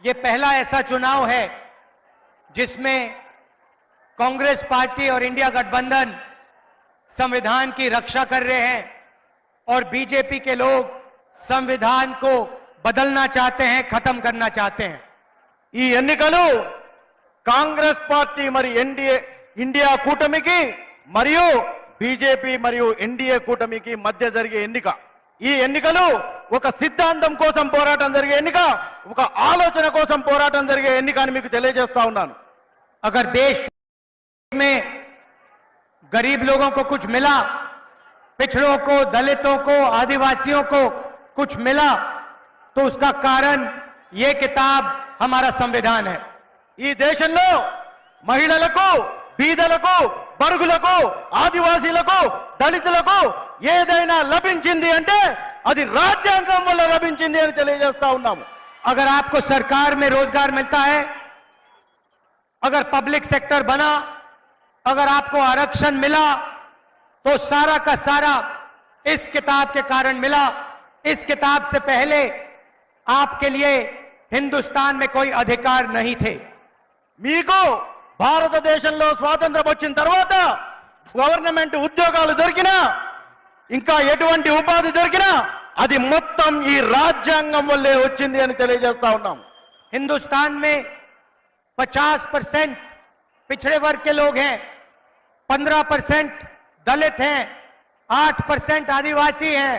ये पहला ऐसा चुनाव है जिसमें कांग्रेस पार्टी और इंडिया गठबंधन संविधान की रक्षा कर रहे हैं और बीजेपी के लोग संविधान को बदलना चाहते हैं, खत्म करना चाहते हैं। ఈ ఎన్నికలు కాంగ్రెస్ పార్టీ మరి ఇండియా కూటమికి మరియు బీజేపీ మరియు ఎన్డీఏ కూటమికి మధ్య జరిగే ఎన్నిక। ఈ ఎన్నికలు ఒక సిద్ధాంతం కోసం పోరాటం జరిగే ఎన్నిక, ఒక ఆలోచన కోసం పోరాటం జరిగే ఎన్నిక అని మీకు తెలియజేస్తా ఉన్నాను। अगर देश में गरीब लोगों को कुछ मिला, पिछड़ों को, दलितों को, आदिवासियों को कुछ मिला, तो उसका कारण ये किताब हमारा संविधान है। ఈ దేశంలో మహిళలకు, బీదలకు, బడుగులకు, ఆదివాసీలకు, దళితులకు ఏదైనా లభించింది అంటే అది రాజ్యాంగం వల్ల లభించింది అని తెలియజేస్తా ఉన్నాము। अगर आपको सरकार में रोजगार मिलता है, अगर पब्लिक सेक्टर बना, अगर आपको आरक्षण मिला, तो सारा का सारा इस किताब के कारण मिला। इस किताब से पहले आपके लिए हिंदुस्तान में कोई अधिकार नहीं थे। మీకు భారతదేశంలో స్వాతంత్రం వచ్చిన తర్వాత గవర్నమెంట్ ఉద్యోగాలు దొరికినా, ఇంకా ఎటువంటి ఉపాధి దొరికినా అది మొత్తం ఈ రాజ్యాంగం వల్లే వచ్చింది అని తెలియజేస్తా ఉన్నాం। हिंदुस्तान में 50% पिछड़े वर्ग के लोग हैं, 15% दलित हैं, 8% आदिवासी हैं,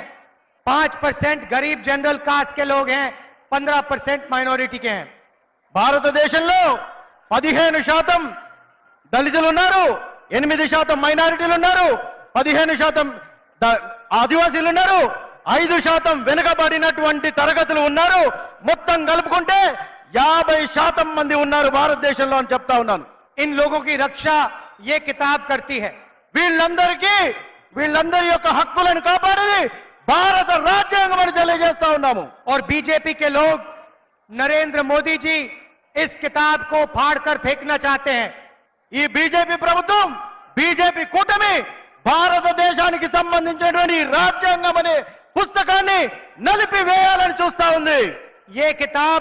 5% गरीब जनरल कास्ट के लोग हैं, 15% माइनॉरिटी के हैं। భారతదేశంలో 15% దళితులు ఉన్నారు, 8% మైనారిటీలు ఉన్నారు, 15% ఆదివాసీలు ఉన్నారు, 5% వెనుకబడినటువంటి తరగతులు ఉన్నారు। మొత్తం కలుపుకుంటే 50% మంది ఉన్నారు భారతదేశంలో అని చెప్తా ఉన్నాను। इन लोगों की रक्षा ये किताब करती है। వీళ్ళందరి యొక్క హక్కులను కాపాడేది భారత రాజ్యాంగం అని తెలియజేస్తా ఉన్నాము। और बीजेपी के लोग, नरेंद्र मोदी जी इस किताब को फाड़कर फेंकना चाहते हैं। ఈ బీజేపీ ప్రభుత్వం, బీజేపీ కూటమి భారతదేశానికి సంబంధించినటువంటి రాజ్యాంగం అనే పుస్తకాన్ని నలిపివేయాలని చూస్తా ఉంది। ये किताब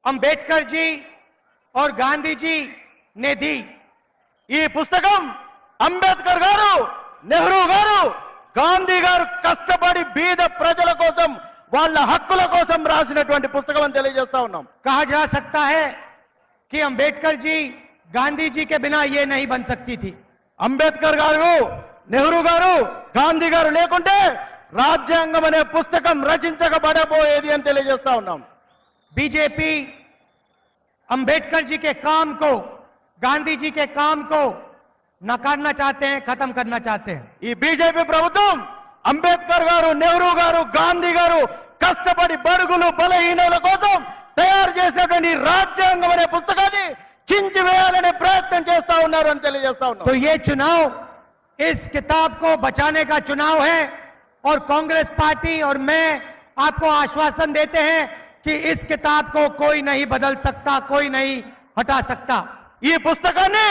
अंबेडकर जी और गांधी जी ने दी। ఈ పుస్తకం అంబేద్కర్ గారు, నెహ్రూ గారు, గాంధీ గారు కష్టపడి బీద ప్రజల కోసం, వాళ్ళ హక్కుల కోసం రాసినటువంటి పుస్తకం అని తెలియజేస్తా ఉన్నాం। कहा जा सकता है कि अंबेडकर जी, गांधी जी के बिना ये नहीं बन सकती थी। అంబేద్కర్ గారు, నెహ్రూ గారు, గాంధీ గారు లేకుంటే రాజ్యాంగం అనే పుస్తకం రచించబడబోయేది అని తెలియజేస్తా ఉన్నాం। बीजेपी अंबेडकर जी के काम को, गांधी जी के काम को नकारना चाहते हैं, खत्म करना चाहते हैं। ఈ బీజేపీ ప్రభుత్వం అంబేద్కర్ గారు, నెహ్రూ గారు, గాంధీ గారు కష్టపడి బడుగులు, బలహీనుల కోసం తయారు చేసినటువంటి రాజ్యాంగం అనే పుస్తకాన్ని చించివేయాలనే ప్రయత్నం చేస్తా ఉన్నారు అని తెలియజేస్తా ఉన్నాం। तो ये चुनाव इस किताब को बचाने का चुनाव है और कांग्रेस पार्टी और मैं आपको आश्वासन देते हैं कि इस किताब को कोई नहीं बदल सकता, कोई नहीं हटा सकता। ఈ పుస్తకాన్ని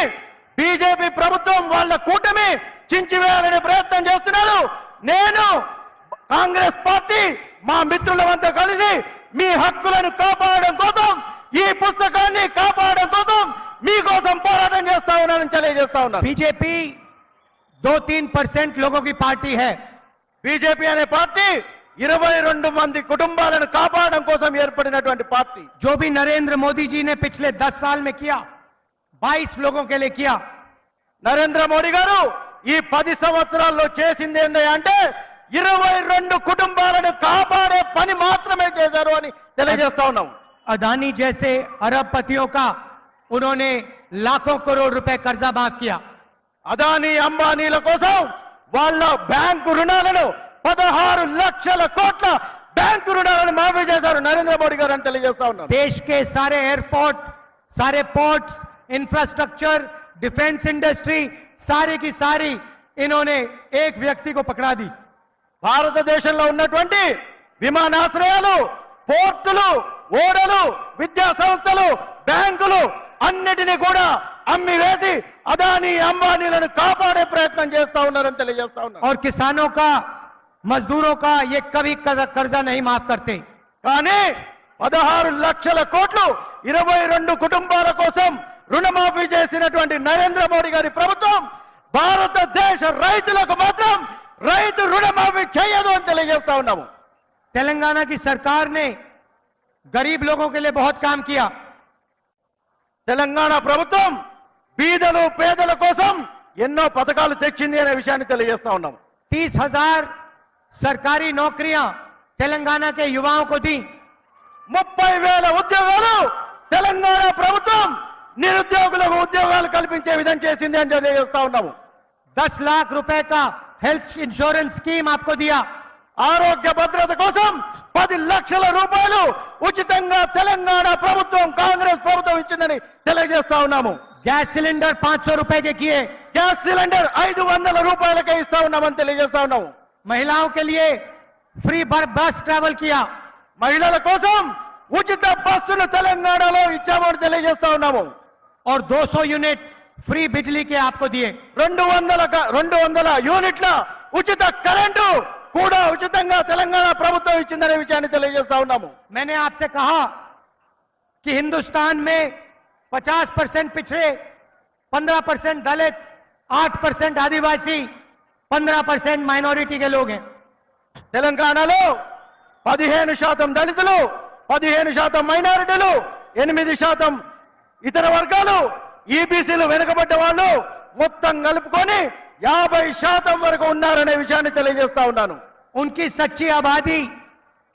బీజేపీ ప్రభుత్వం, వాళ్ళ కూటమి చించివేయాలనే ప్రయత్నం చేస్తున్నారు। నేను కాంగ్రెస్ పార్టీ మా మిత్రులమంతా కలిసి మీ హక్కులను కాపాడడం కోసం, ఈ పుస్తకాన్ని కాపాడడం కోసం మీకోసం పోరాటం చేస్తా ఉన్నానని తెలియజేస్తా ఉన్నాను। बीजेपी 2-3% लोगों की पार्टी है। బీజేపీ అనే పార్టీ 22 మంది కుటుంబాలను కాపాడడం కోసం ఏర్పడినటువంటి పార్టీ। जो भी नरेंद्र मोदी जी ने पिछले 10 साल में किया, 22 लोगों के लिए किया। నరేంద్ర మోడీ గారు ఈ 10 సంవత్సరాల్లో చేసింది ఏంటంటే 22 కుటుంబాలను కాపాడే పని మాత్రమే చేశారు అని తెలియజేస్తా ఉన్నాం। अदानी जैसे अरबपतियों का उन्होंने लाखों करोड़ रुपए कर्जा माफ किया। అదానీ, అంబానీల కోసం వాళ్ళ బ్యాంకు రుణాలను 16 లక్షల కోట్ల బ్యాంకు రుణాలను మాఫీ చేశారు నరేంద్ర మోడీ గారు అని తెలియజేస్తా ఉన్నారు। देश के सारे एयरपोर्ट, सारे पोर्ट्स, इंफ्रास्ट्रक्चर, डिफेंस इंडस्ट्री, सारी की सारी इन्होंने एक व्यक्ति को पकड़ा दी। భారతదేశంలో ఉన్నటువంటి విమానాశ్రయాలు, పోర్టులు, ఓడలు, విద్యా సంస్థలు, బ్యాంకులు అన్నిటినీ కూడా అమ్మి వేసి అదానీ, అంబానీలను కాపాడే ప్రయత్నం చేస్తా ఉన్నారని తెలియజేస్తా ఉన్నారు। और किसानों का, मजदूरों का ये कभी कर्जा नहीं माफ करते। కానీ 16 లక్షల కోట్లు 22 కుటుంబాల కోసం రుణమాఫీ చేసినటువంటి నరేంద్ర మోడీ గారి ప్రభుత్వం భారతదేశ రైతులకు మాత్రం రైతు రుణమాఫీ చేయదు అని తెలియజేస్తా ఉన్నాము. तेलंगाना की सरकार ने गरीब लोगों के लिए बहुत काम किया. తెలంగాణ ప్రభుత్వం బీదలు పేదల కోసం ఎన్నో పథకాలు తెచ్చింది అనే విషయాన్ని తెలియజేస్తా ఉన్నాం. 30,000 सरकारी नौकरियां तेलंगाना के युवाओं को दी. 30,000 ఉద్యోగాలు తెలంగాణ ప్రభుత్వం నిరుద్యోగులకు ఉద్యోగాలు కల్పించే విధంగా చేసింది అని తెలియజేస్తా ఉన్నాము. 10 लाख रुपए का हेल्थ इंश्योरेंस स्कीम आपको दिया. ఆరోగ్య భద్రత కోసం 10 లక్షల రూపాయలు ఉచితంగా తెలంగాణ ప్రభుత్వం కాంగ్రెస్ ప్రభుత్వం ఇచ్చిందని తెలియజేస్తా ఉన్నాము. गैस सिलेंडर 500 रुपए के किए. గ్యాస్ సిలిండర్ 500 రూపాయలకే ఇస్తా ఉన్నామని తెలియజేస్తా ఉన్నాము. महिलाओं के लिए फ्री बस ट्रैवल किया. మహిళల కోసం ఉచిత బస్సును తెలంగాణలో ఇచ్చామని తెలియజేస్తా ఉన్నాము. और 200 यूनिट फ्री बिजली के आपको दिए. 200 యూనిట్ల ఉచిత కరెంటు కూడా ఉచితంగా తెలంగాణ ప్రభుత్వం ఇచ్చిందనే విషయాన్ని తెలియజేస్తా ఉన్నాము. मैंने आपसे कहा कि हिंदुस्तान में 50% पिछड़े, 15% दलित, 8% आदिवासी, 15% माइनॉरिटी के लोग हैं. తెలంగాణలో 15% దళితులు, 15% మైనారిటీలు, 8% ఇతర వర్గాలు, ఈబీసీలు వెనుకబడ్డ వాళ్ళు మొత్తం కలుపుకొని 50% వరకు ఉన్నారనే విషయాన్ని తెలియజేస్తా ఉన్నాను. उनकी सच्ची आबादी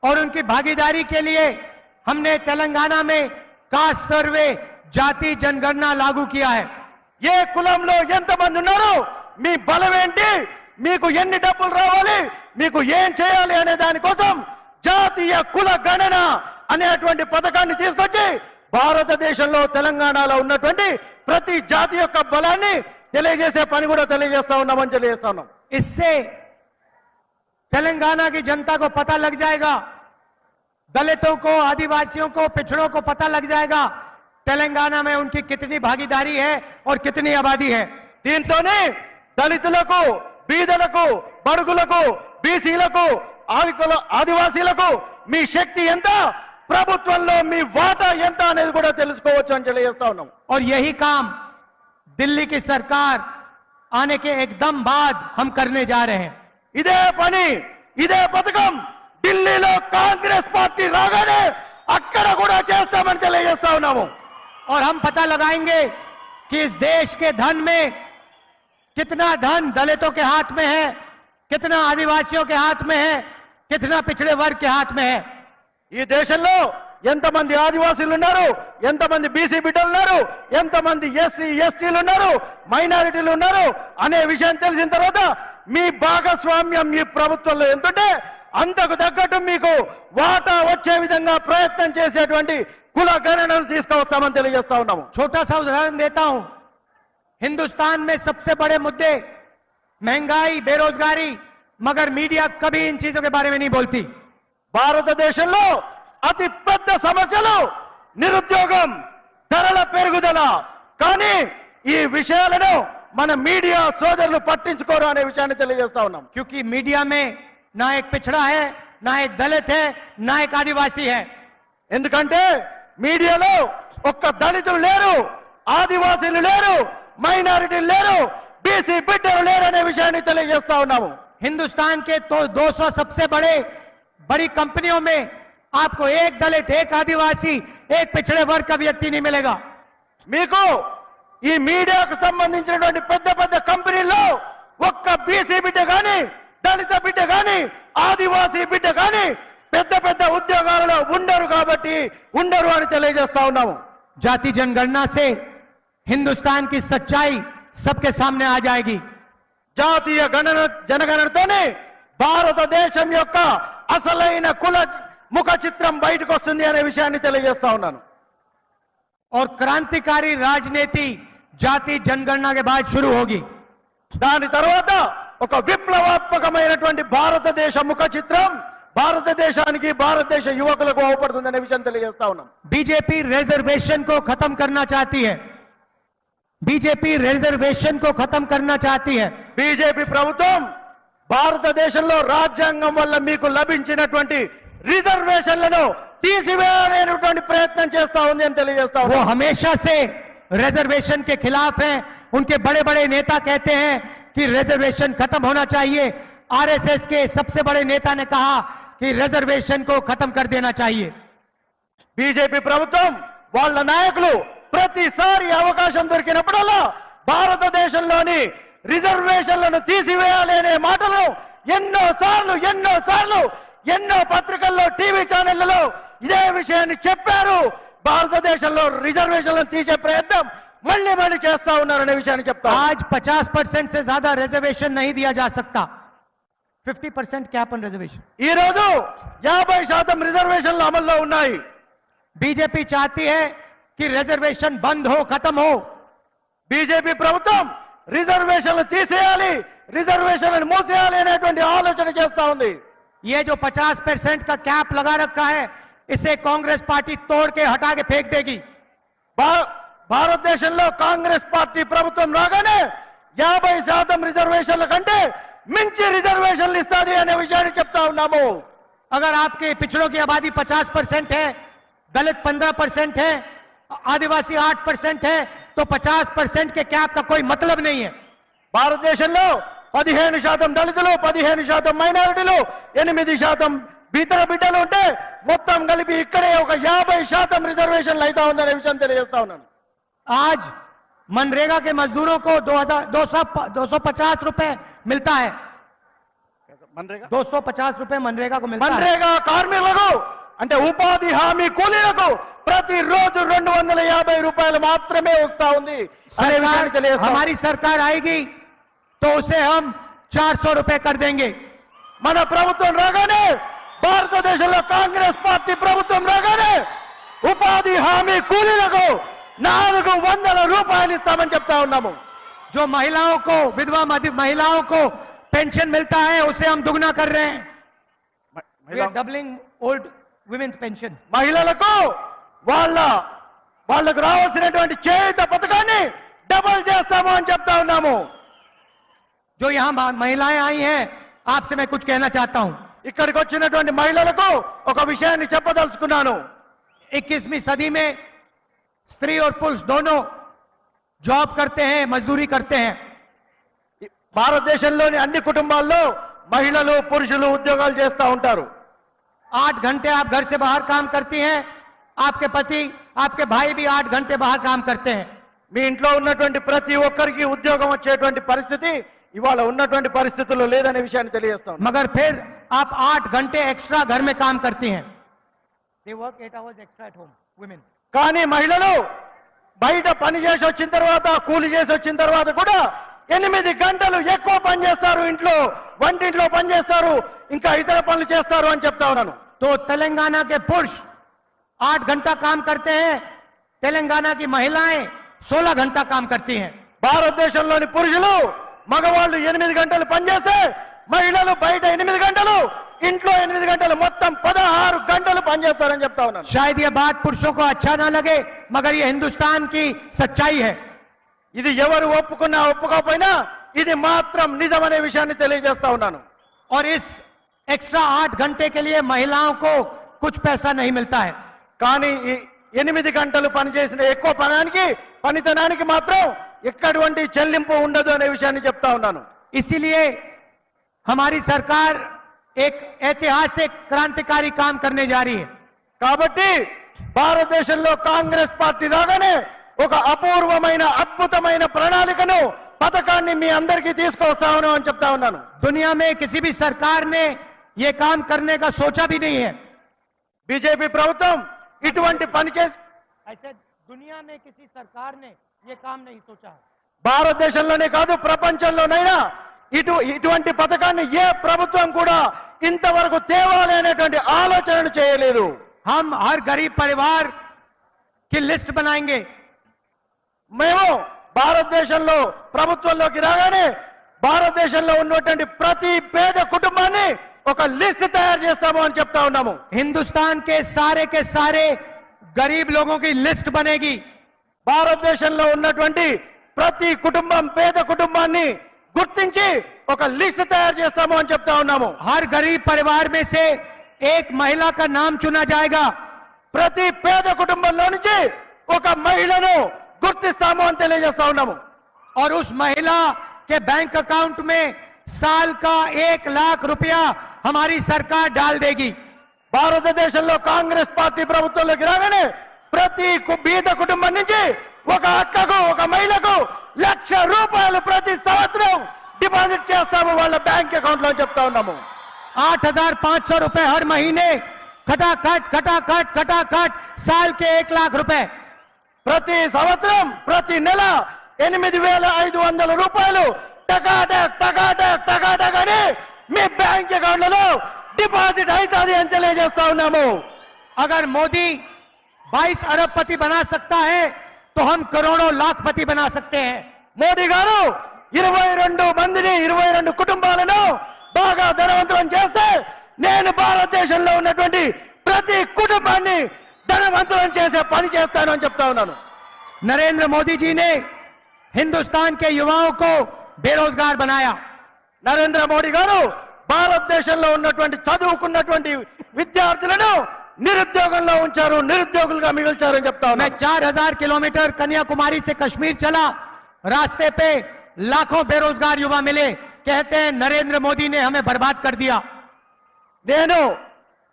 और उनकी भागीदारी के लिए हमने तेलंगाना में कास्ट सर्वे, जाति जनगणना लागू किया है. ఏ కులంలో ఎంతమంది ఉన్నారు, మీ బలం ఏంటి, మీకు ఎన్ని డబ్బులు రావాలి, మీకు ఏం చేయాలి అనే దానికోసం జాతీయ కుల గణన అనేటువంటి పథకాన్ని తీసుకొచ్చి భారతదేశంలో తెలంగాణలో ఉన్నటువంటి ప్రతి జాతి యొక్క బలాన్ని తెలియజేసే పని కూడా తెలియజేస్తా ఉన్నామని తెలియజేస్తా ఉన్నాం. इससे तेलंगाना की जनता को पता लग जाएगा, दलितों को, आदिवासियों को, पिछड़ों को पता लग जाएगा तेलंगाना में उनकी कितनी भागीदारी है और कितनी आबादी है. దీంతోనే దళితులకు, బీదలకు, బడుగులకు, బీసీలకు, ఆదివాసీలకు మీ శక్తి ఎంత, ప్రభుత్వంలో మీ వాటా ఎంత అనేది కూడా తెలుసుకోవచ్చు అని తెలియజేస్తా ఉన్నాం. और यही काम दिल्ली की सरकार आने के एकदम बाद हम करने जा रहे हैं. ఇదే పని, ఇదే పథకం ఢిల్లీలో కాంగ్రెస్ పార్టీ రాగానే అక్కడ కూడా చేస్తామని తెలియజేస్తా ఉన్నాము. और हम पता लगाएंगे कि इस देश के धन में कितना धन दलितों के हाथ में है, कितना आदिवासियों के हाथ में है, कितना पिछड़े वर्ग के हाथ में है. ఈ దేశంలో ఎంతమంది ఆదివాసీలు ఉన్నారు, ఎంతమంది బీసీ బిడ్డలు ఉన్నారు, ఎంతమంది ఎస్సీ ఎస్టీలు ఉన్నారు, మైనారిటీలు ఉన్నారు అనే విషయం తెలిసిన తర్వాత మీ భాగస్వామ్యం ఈ ప్రభుత్వంలో ఎంతుంటే అంతకు తగ్గట్టు మీకు వాటా వచ్చే విధంగా ప్రయత్నం చేసేటువంటి కుల గణనను తీసుకువస్తామని తెలియజేస్తా ఉన్నాము. छोटा सा उदाहरण देता हूं. हिंदुस्तान में सबसे बड़े मुद्दे महंगाई, बेरोजगारी, मगर मीडिया कभी इन चीजों के बारे में नहीं बोलती. భారతదేశంలో అతి పెద్ద సమస్యలు నిరుద్యోగం, ధరల పెరుగుదల, కానీ ఈ విషయాలను మన మీడియా సోదరులు పట్టించుకోరు అనే విషయాన్ని తెలియజేస్తా ఉన్నాం. क्योंकि मीडिया में ना एक पिछड़ा है, ना एक दलित है, ना एक आदिवासी है. ఎందుకంటే మీడియాలో ఒక్క దళితులు లేరు, ఆదివాసీలు లేరు, మైనారిటీలు లేరు, బీసీ బిడ్డలు లేరు అనే విషయాన్ని తెలియజేస్తా ఉన్నాము. हिंदुस्तान के तो 200 सबसे बड़ी कंपनियों में आपको एक दलित, एक आदिवासी, एक पिछड़े वर्ग का व्यक्ति नहीं मिलेगा. మీకు ఈ మీడియాకు సంబంధించినటువంటి పెద్ద పెద్ద కంపెనీల్లో ఒక్క బీసీ బిడ్డ గాని, దళిత బిడ్డ గాని, ఆదివాసీ బిడ్డ గాని పెద్ద పెద్ద ఉద్యోగాలలో ఉండరు కాబట్టి ఉండరు అని తెలియజేస్తా ఉన్నాము. जाति जनगणना से हिंदुस्तान की सच्चाई सबके सामने आ जाएगी. జాతీయ జనగణనతోనే భారతదేశం యొక్క అసలైన కుల ముఖ చిత్రం బయటకు వస్తుంది అనే విషయాన్ని తెలియజేస్తా ఉన్నాను. और क्रांतिकारी राजनीति जाति जनगणना के बाद शुरू होगी. దాని తర్వాత ఒక విప్లవాత్మకమైనటువంటి భారతదేశ ముఖ చిత్రం భారతదేశానికి, భారతదేశ యువకులకు అవపడుతుందనే విషయం తెలియజేస్తా ఉన్నాం. बीजेपी रिजर्वेशन को खत्म करना चाहती है. बीजेपी रिजर्वेशन को खत्म करना चाहती है. బీజేపీ ప్రభుత్వం భారతదేశంలో రాజ్యాంగం వల్ల మీకు లభించినటువంటి రిజర్వేషన్లను తీసివేయాలనేటువంటి ప్రయత్నం చేస్తా ఉంది అని తెలియజేస్తా वो ఉన్నాను. हमेशा से रिजर्वेशन के खिलाफ हैं। उनके बड़े बड़े नेता कहते हैं कि रिजर्वेशन खत्म होना चाहिए। आरएसएस के सबसे बड़े नेता ने कहा कि रिजर्वेशन को खत्म कर देना चाहिए। బీజేపీ ప్రభుత్వం వాళ్ళ నాయకులు ప్రతిసారి అవకాశం దొరికినప్పుడల్లా భారతదేశంలోని రిజర్వేషన్లను తీసివేయాలి అనే మాటలు ఎన్నో పత్రికల్లో టీవీ ఛానళ్లలో ఇదే విషయాన్ని చెప్పారు. భారతదేశంలో రిజర్వేషన్లను తీసే ప్రయత్నం మళ్ళీ చేస్తా ఉన్నారనే విషయాన్ని చెప్తా. आज 50% से ज्यादा रिजर्वेशन नहीं दिया जा सकता। 50% कैप ऑन रिजर्वेशन। ఈ రోజు 50% రిజర్వేషన్లు అమల్లో ఉన్నాయి. बीजेपी चाहती है कि रिजर्वेशन बंद हो, खत्म हो। బీజేపీ ప్రభుత్వం రిజర్వేషన్లు తీసేయాలి, రిజర్వేషన్లను మూసేయాలి అనేటువంటి ఆలోచన చేస్తా ఉంది. ये जो 50% का कैप लगा रखा है, इसे कांग्रेस पार्टी तोड़ के हटा के फेंक देगी। భారతదేశంలో కాంగ్రెస్ పార్టీ ప్రభుత్వం రాగానే 50% రిజర్వేషన్ల కంటే మించి రిజర్వేషన్లు ఇస్తాది అనే విషయాన్ని చెప్తా ఉన్నాము. अगर आपके पिछड़ों की आबादी 50% है, दलित 15% है, आदिवासी 8% है, तो 50% के कैप का कोई मतलब नहीं है। భారతదేశంలో 15% దళితులు, 15% మైనారిటీలు, 8% ఇతర బిడ్డలు ఉంటే మొత్తం కలిపి ఇక్కడే ఒక 50% రిజర్వేషన్లు అయితే ఉందనే విషయం తెలియజేస్తా ఉన్నాను. आज मनरेगा के मजदूरों को 250 रुपए मिलता है। 250 रुपए मनरेगा को मिलता है। మన్రేగా కార్మికులకు అంటే ఉపాధి హామీ కూలీలకు ప్రతిరోజు 250 రూపాయలు మాత్రమే వస్తా ఉంది అనే విషయాన్ని తెలియజేస్తా. हमारी सरकार आएगी तो उसे हम 400 रुपए कर देंगे। మన ప్రభుత్వం రాగానే, భారతదేశంలో కాంగ్రెస్ పార్టీ ప్రభుత్వం రాగానే ఉపాధి హామీ కూలీలకు 400 రూపాయలు ఇస్తామని చెప్తా ఉన్నాము. जो महिलाओं को, विधवा महिलाओं को पेंशन मिलता है, उसे हम दुगना कर रहे हैं। We are doubling old women's pension. మహిళలకు వాళ్ళకు రావాల్సినటువంటి చేయూత పథకాన్ని డబుల్ చేస్తాము అని చెప్తా ఉన్నాము. जो यहाँ महिलाएं आई हैं, आपसे मैं कुछ कहना चाहता हूं। ఇక్కడికి వచ్చినటువంటి మహిళలకు ఒక విషయాన్ని చెప్పదలుచుకున్నాను. 21वीं सदी में स्त्री और पुरुष दोनों जॉब करते हैं, मजदूरी करते हैं। భారతదేశంలోని అన్ని కుటుంబాల్లో మహిళలు పురుషులు ఉద్యోగాలు చేస్తూ ఉంటారు. 8 घंटे आप घर से बाहर काम करती हैं, आपके पति, आपके भाई भी 8 घंटे बाहर काम करते हैं। మీ ఇంట్లో ఉన్నటువంటి ప్రతి ఒక్కరికి ఉద్యోగం వచ్చేటువంటి పరిస్థితి ఇవాళ ఉన్నటువంటి పరిస్థితుల్లో లేదనే విషయాన్ని తెలియజేస్తాం. मगर फिर आप 8 घंटे एक्स्ट्रा घर में काम करती हैं। They work 8 hours extra at home, women. కానీ మహిళలు బయట పని చేసి వచ్చిన తర్వాత, కూలి చేసి వచ్చిన తర్వాత కూడా 8 గంటలు ఎక్కువ పని చేస్తారు. ఇంట్లో వంటింట్లో పని చేస్తారు, ఇంకా ఇతర పనులు చేస్తారు అని చెప్తా ఉన్నాను. तो तेलंगाना के पुरुष 8 घंटा काम करते हैं, तेलंगाना की महिलाएं 16 घंटा काम करती हैं। భారతదేశంలోని పురుషులు మగవాళ్ళు 8 గంటలు పనిచేస్తే మహిళలు బయట 8 గంటలు, ఇంట్లో 8 గంటలు, మొత్తం 16 గంటలు పనిచేస్తారని చెప్తా ఉన్నాను. शायद ये बात पुरुषों को अच्छा ना लगे, मगर ये हिंदुस्तान की सच्चाई है। ఇది ఎవరు ఒప్పుకున్నా ఒప్పుకోకపోయినా ఇది మాత్రం నిజమనే విషయాన్ని తెలియజేస్తా ఉన్నాను. और इस एक्स्ट्रा 8 घंटे के लिए महिलाओं को कुछ पैसा नहीं मिलता है। కానీ ఈ 8 గంటలు పనిచేసిన ఎక్కువ పనితనానికి మాత్రం ఎక్కటువంటి చెల్లింపు ఉండదు అనే విషయాన్ని చెప్తా ఉన్నాను. इसीलिए हमारी सरकार एक ऐतिहासिक क्रांतिकारी काम करने जा रही है। కాబట్టి భారతదేశంలో కాంగ్రెస్ పార్టీ రాగానే ఒక అపూర్వమైన అద్భుతమైన ప్రణాళికను, పథకాన్ని మీ అందరికీ తీసుకొస్తాను అని చెప్తా ఉన్నాను. दुनिया में किसी भी सरकार ने ये काम करने का सोचा भी नहीं है। బీజేపీ ప్రభుత్వం ఇటువంటి పని చేసి ऐसे दुनिया में किसी सरकार ने ये काम नहीं सोचा है। భారతదేశంలోనే కాదు ప్రపంచంలోనైనా ఇటువంటి పథకాన్ని ఏ ప్రభుత్వం కూడా ఇంతవరకు తేవాలి అనేటువంటి ఆలోచనను చేయలేదు. हम हर गरीब परिवार की लिस्ट बनाएंगे। మేము భారతదేశంలో ప్రభుత్వంలోకి రాగానే భారతదేశంలో ఉన్నటువంటి ప్రతి పేద కుటుంబాన్ని ఒక లిస్ట్ తయారు చేస్తాము అని చెప్తా ఉన్నాము. हिंदुस्तान के सारे गरीब लोगों की लिस्ट बनेगी। భారతదేశంలో ఉన్నటువంటి ప్రతి కుటుంబం, పేద కుటుంబాన్ని గుర్తించి ఒక లిస్ట్ తయారు చేస్తాము అని చెప్తా ఉన్నాము. हर गरीब परिवार में से एक महिला का नाम चुना जाएगा। ప్రతి పేద కుటుంబంలో నుంచి ఒక మహిళను గుర్తిస్తాము అని తెలియజేస్తా ఉన్నాము. और उस महिला के बैंक अकाउंट में साल का 1 लाख रुपया हमारी सरकार डाल देगी. భారతదేశంలో కాంగ్రెస్ పార్టీ ప్రభుత్వంలోకి రాగానే ప్రతి బీద కుటుంబం నుంచి ఒక అక్కకు ఒక మహిళకు ₹1,00,000 ప్రతి సంవత్సరం డిపాజిట్ చేస్తాము వాళ్ళ బ్యాంక్ అకౌంట్ లో చెప్తా ఉన్నాము. 8,500 रुपए हर महीने खटाखट साल के 1 लाख रुपए. ప్రతి సంవత్సరం ప్రతి నెల ₹8,500 టకాటక్ అని మీ బ్యాంక్ అకౌంట్లలో డిపాజిట్ అవుతుంది అని తెలియజేస్తా ఉన్నాము. अगर मोदी 22 अरबपति बना सकता है तो हम करोड़ों लाखपति बना सकते हैं. మోడీ గారు 22 మందిని 22 కుటుంబాలను బాగా ధనవంతులను చేస్తే నేను భారతదేశంలో ఉన్నటువంటి ప్రతి కుటుంబాన్ని ధనవంతులను చేసే పని చేస్తాను అని చెప్తా ఉన్నాను. नरेंद्र मोदी जी ने हिंदुस्तान के युवाओं को बेरोजगार बनाया. నరేంద్ర మోడీ గారు భారతదేశంలో ఉన్నటువంటి చదువుకున్నటువంటి విద్యార్థులను నిరుద్యోగంలో ఉంచారు, నిరుద్యోగులుగా మిగిల్చారు అని చెప్తా मैं ఉన్నాను. 4,000 किलोमीटर कन्याकुमारी से कश्मीर चला, रास्ते पे लाखों बेरोजगार युवा मिले, कहते हैं नरेंद्र मोदी ने हमें बर्बाद कर दिया. నేను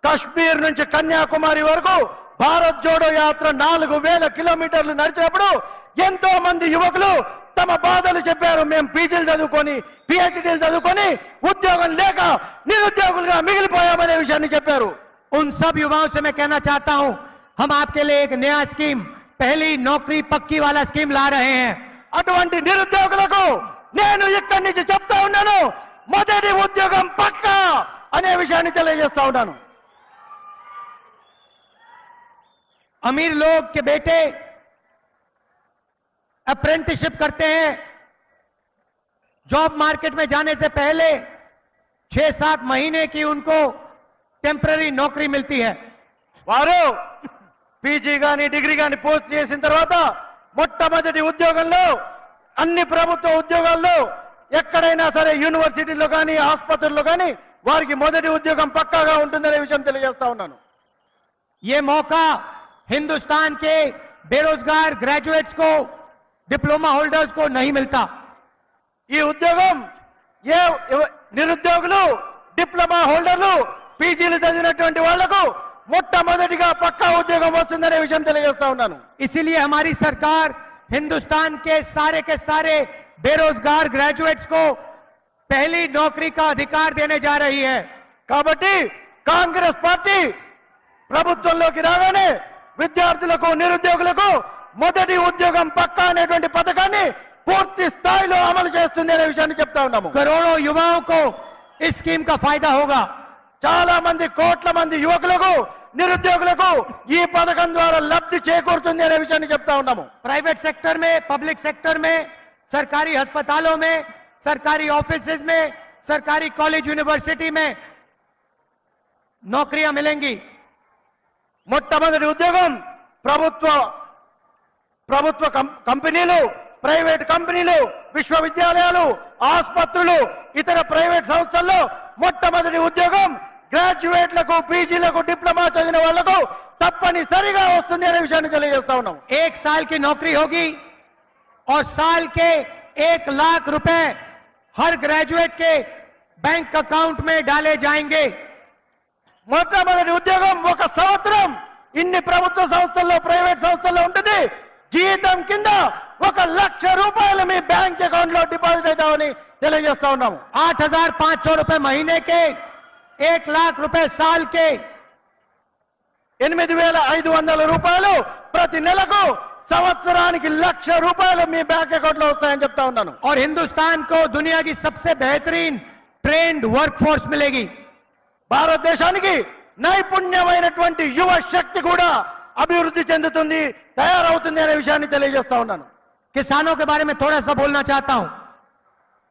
కశ్మీర్ నుంచి కన్యాకుమారి వరకు భారత్ జోడో యాత్ర 4,000 కిలోమీటర్లు నడిచినప్పుడు ఎంతో మంది యువకులు తమ బాధలు చెప్పారు. మేము పీజీలు చదువుకొని పిహెచ్డీలు చదువుకొని ఉద్యోగం లేక నిరుద్యోగులుగా మిగిలిపోయామనే విషయాన్ని చెప్పారు. उन सब युवाओं से मैं कहना चाहता हूं, हम आपके लिए एक नया स्कीम, पहली नौकरी पक्की वाला स्कीम ला रहे हैं. అటువంటి నిరుద్యోగులకు నేను ఇక్కడి నుంచి చెప్తా ఉన్నాను, మొదటి ఉద్యోగం పక్కా అనే విషయాన్ని తెలియజేస్తా ఉన్నాను. अमीर लोग के बेटे अप्रेंटिसशिप करते हैं. जॉब मार्केट में जाने से पहले 6-7 महीने की उनको टेम्पररी नौकरी मिलती है. వారు పీజీ గాని డిగ్రీ గాని పూర్తి చేసిన తర్వాత మొట్టమొదటి ఉద్యోగంలో అన్ని ప్రభుత్వ ఉద్యోగాల్లో ఎక్కడైనా సరే యూనివర్సిటీలో కానీ ఆసుపత్రుల్లో కానీ వారికి మొదటి ఉద్యోగం పక్కాగా ఉంటుందనే విషయం తెలియజేస్తా ఉన్నాను. ये मौका हिंदुस्तान के बेरोजगार ग्रेजुएट्स को, डिप्लोमा होल्डर्स को नहीं मिलता. ఈ ఉద్యోగం నిరుద్యోగులు, డిప్లొమా హోల్డర్లు, పీజీలు చదివినటువంటి వాళ్లకు మొట్టమొదటిగా పక్కా ఉద్యోగం వస్తుందనే విషయం తెలియజేస్తా ఉన్నాను. इसीलिए हमारी सरकार हिंदुस्तान के सारे बेरोजगार ग्रेजुएट्स को पहली नौकरी का अधिकार देने जा रही है. కాబట్టి కాంగ్రెస్ పార్టీ ప్రభుత్వంలోకి రాగానే విద్యార్థులకు, నిరుద్యోగులకు మొదటి ఉద్యోగం పక్కా అనేటువంటి పథకాన్ని పూర్తి స్థాయిలో అమలు చేస్తుంది అనే విషయాన్ని చెప్తా ఉన్నాము. करोड़ों युवाओं को इस स्कीम का फायदा होगा. చాలా మంది, కోట్ల మంది యువకులకు, నిరుద్యోగులకు ఈ పథకం ద్వారా లబ్ధి చేకూరుతుంది అనే విషయాన్ని చెప్తా ఉన్నాము. प्राइवेट सेक्टर में, पब्लिक सेक्टर में, सरकारी अस्पतालों में, सरकारी ऑफिसेज में, सरकारी कॉलेज यूनिवर्सिटी में नौकरियां मिलेंगी. మొట్టమొదటి ఉద్యోగం ప్రభుత్వ కంపెనీలు, ప్రైవేట్ కంపెనీలు, విశ్వవిద్యాలయాలు, ఆసుపత్రులు, ఇతర ప్రైవేట్ సంస్థల్లో మొట్టమొదటి ఉద్యోగం గ్రాడ్యుయేట్లకు, పీజీలకు, డిప్లొమా చదివిన వాళ్లకు తప్పనిసరిగా వస్తుంది అనే విషయాన్ని తెలియజేస్తా ఉన్నాం. 1 साल की नौकरी होगी और साल के 1 लाख रुपए हर ग्रेजुएट के बैंक अकाउंट में डाले जाएंगे. మొట్టమొదటి ఉద్యోగం ఒక సంవత్సరం ఇన్ని ప్రభుత్వ సంస్థల్లో, ప్రైవేట్ సంస్థల్లో ఉంటుంది. జీతం కింద ₹1,00,000 మీ బ్యాంక్ అకౌంట్ లో డిపాజిట్ అవుతామని తెలియజేస్తా ఉన్నాము. 8,500 रुपए महीने के, 1 लाख रुपए साल के, ₹8,500 ప్రతి నెలకు, సంవత్సరానికి ₹1,00,000 మీ బ్యాంక్ అకౌంట్ లో వస్తాయని చెప్తా ఉన్నాను. और हिंदुस्तान को दुनिया की सबसे बेहतरीन ट्रेंड वर्कफोर्स मिलेगी. భారతదేశానికి నైపుణ్యమైనటువంటి యువ శక్తి కూడా అభివృద్ధి చెందుతుంది, తయారవుతుంది అనే విషయాన్ని తెలియజేస్తా ఉన్నాను. किसानों के बारे में थोड़ा सा बोलना चाहता हूं.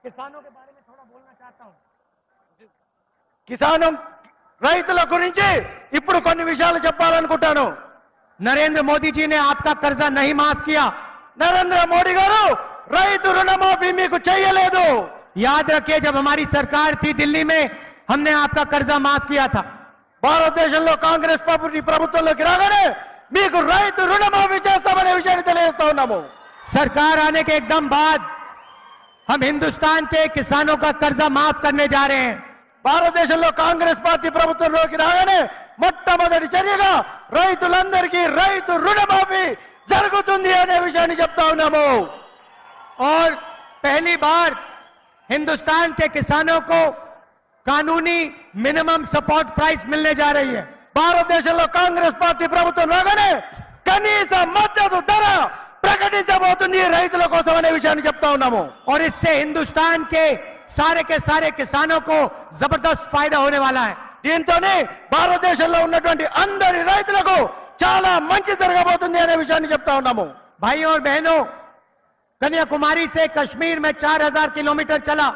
किसानों के बारे में थोड़ा बोलना चाहता हूं. కిసానం రైతుల గురించి ఇప్పుడు కొన్ని విషయాలు చెప్పాలనుకుంటాను. नरेंद्र मोदी जी ने आपका कर्जा नहीं माफ किया. నరేంద్ర మోడీ గారు రైతు రుణమాఫీ మీకు చేయలేదు. याद रखिए, जब हमारी सरकार थी दिल्ली में, हमने आपका कर्जा माफ किया था. భారతదేశంలో కాంగ్రెస్ పార్టీ ప్రభుత్వంలోకి రాగానే మీకు రైతు రుణమాఫీ చేస్తామనే విషయాన్ని తెలియజేస్తా ఉన్నాము. सरकार आने के एकदम बाद हम हिंदुस्तान के किसानों का कर्जा माफ करने जा रहे हैं. భారతదేశంలో కాంగ్రెస్ పార్టీ ప్రభుత్వంలోకి రాగానే మొట్టమొదటి చర్యగా రైతులందరికీ రైతు రుణమాఫీ జరుగుతుంది అనే విషయాన్ని చెప్తా ఉన్నాము. और पहली बार हिंदुस्तान के किसानों को कानूनी मिनिमम सपोर्ट प्राइस मिलने जा रही है. భారతదేశంలో కాంగ్రెస్ పార్టీ ప్రభుత్వం రాగానే కనీస మద్దతు ధర ప్రకటించబోతుంది రైతుల కోసం అనే విషయాన్ని చెప్తా ఉన్నాము. और इससे हिंदुस्तान के सारे किसानों को जबरदस्त फायदा होने वाला है. దీంతోనే భారతదేశంలో ఉన్నటువంటి అందరి రైతులకు చాలా మంచి జరగబోతుంది అనే విషయాన్ని చెప్తా ఉన్నాము. भाइयों और बहनों, कन्याकुमारी से कश्मीर में 4000 किलोमीटर चला.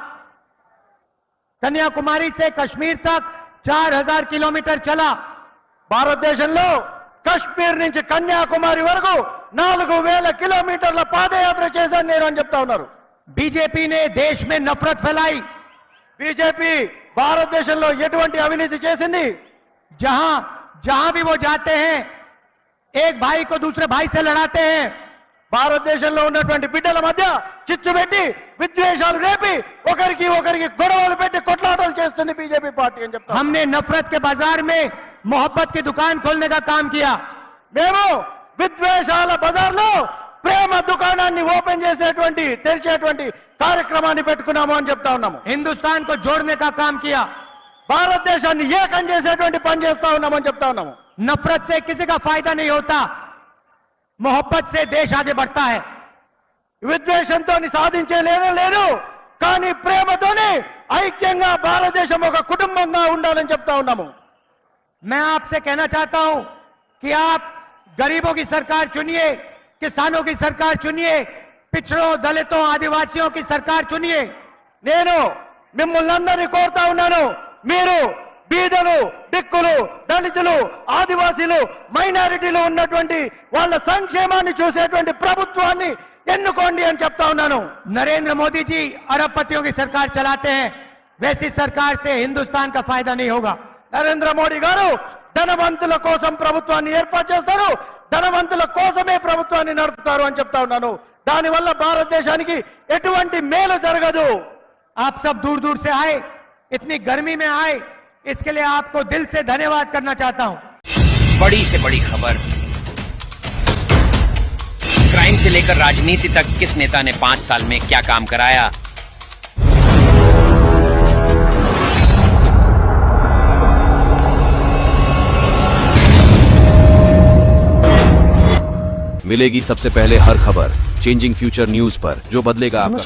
कन्याकुमारी से कश्मीर तक 4000 किलोमीटर चला. భారతదేశంలో కశ్మీర్ నుంచి కన్యాకుమారి వరకు 4000 కిలోమీటర్ల పాదయాత్ర చేశాను నేను అని చెప్తా ఉన్నారు. बीजेपी ने देश में नफरत फैलाई. బీజేపీ భారతదేశంలో ఎటువంటి అవినీతి చేసింది? जहां जहां भी वो जाते हैं एक भाई को दूसरे भाई से लड़ाते हैं. భారతదేశంలో ఉన్నటువంటి బిడ్డల మధ్య చిచ్చు పెట్టి విద్వేషాలు రేపి ఒకరికి గొడవలు పెట్టి కొట్లాటలు చేస్తుంది బీజేపీ పార్టీ అని చెప్తాం. हमने नफरत के बाजार में मोहब्बत की दुकान खोलने का काम किया. మేము విద్వేషాల బజార్లో ప్రేమ దుకాణాన్ని ఓపెన్ చేసేటువంటి తెరిచేటువంటి కార్యక్రమాన్ని పెట్టుకున్నాము అని చెప్తా ఉన్నాము. हिंदुस्तान को जोड़ने का काम किया. భారతదేశాన్ని ఏకం చేసేటువంటి పని చేస్తా ఉన్నామని చెప్తా ఉన్నాము. नफरत से किसी का फायदा नहीं होता, मोहब्बत से देश आगे बढ़ता है. విద్వేషంతో సాధించే లేదు కానీ ప్రేమతోనే ఐక్యంగా భారతదేశం ఒక కుటుంబంగా ఉండాలని చెప్తా ఉన్నాము. मैं आपसे कहना चाहता हूं कि आप गरीबों की सरकार चुनिए, किसानों की सरकार चुनिए, पिछड़ों, दलितों, आदिवासियों की सरकार चुनिए. నేను మిమ్మల్ని అందరినీ కోరుతా ఉన్నాను, మీరు బీదలు, దిక్కులు, దళితులు, ఆదివాసీలు, మైనారిటీలు ఉన్నటువంటి వాళ్ళ సంక్షేమాన్ని చూసేటువంటి ప్రభుత్వాన్ని ఎన్నుకోండి అని చెప్తా ఉన్నాను. नरेंद्र मोदी जी अरबपतियों की सरकार चलाते हैं, वैसी सरकार से हिंदुस्तान का फायदा नहीं होगा. నరేంద్ర మోడీ గారు ధనవంతుల కోసం ప్రభుత్వాన్ని ఏర్పాటు చేస్తారు, ధనవంతుల కోసమే ప్రభుత్వాన్ని నడుపుతారు అని చెప్తా ఉన్నాను. దానివల్ల భారతదేశానికి ఎటువంటి మేలు జరగదు. आप सब दूर दूर से आए, इतनी गर्मी में आए, इसके लिए आपको दिल से धन्यवाद करना चाहता हूं. बड़ी से बड़ी खबर, क्राइम से लेकर राजनीति तक किस नेता ने 5 साल में क्या काम कराया. मिलेगी सबसे पहले हर खबर चेंजिंग फ्यूचर न्यूज पर, जो बदलेगा आपका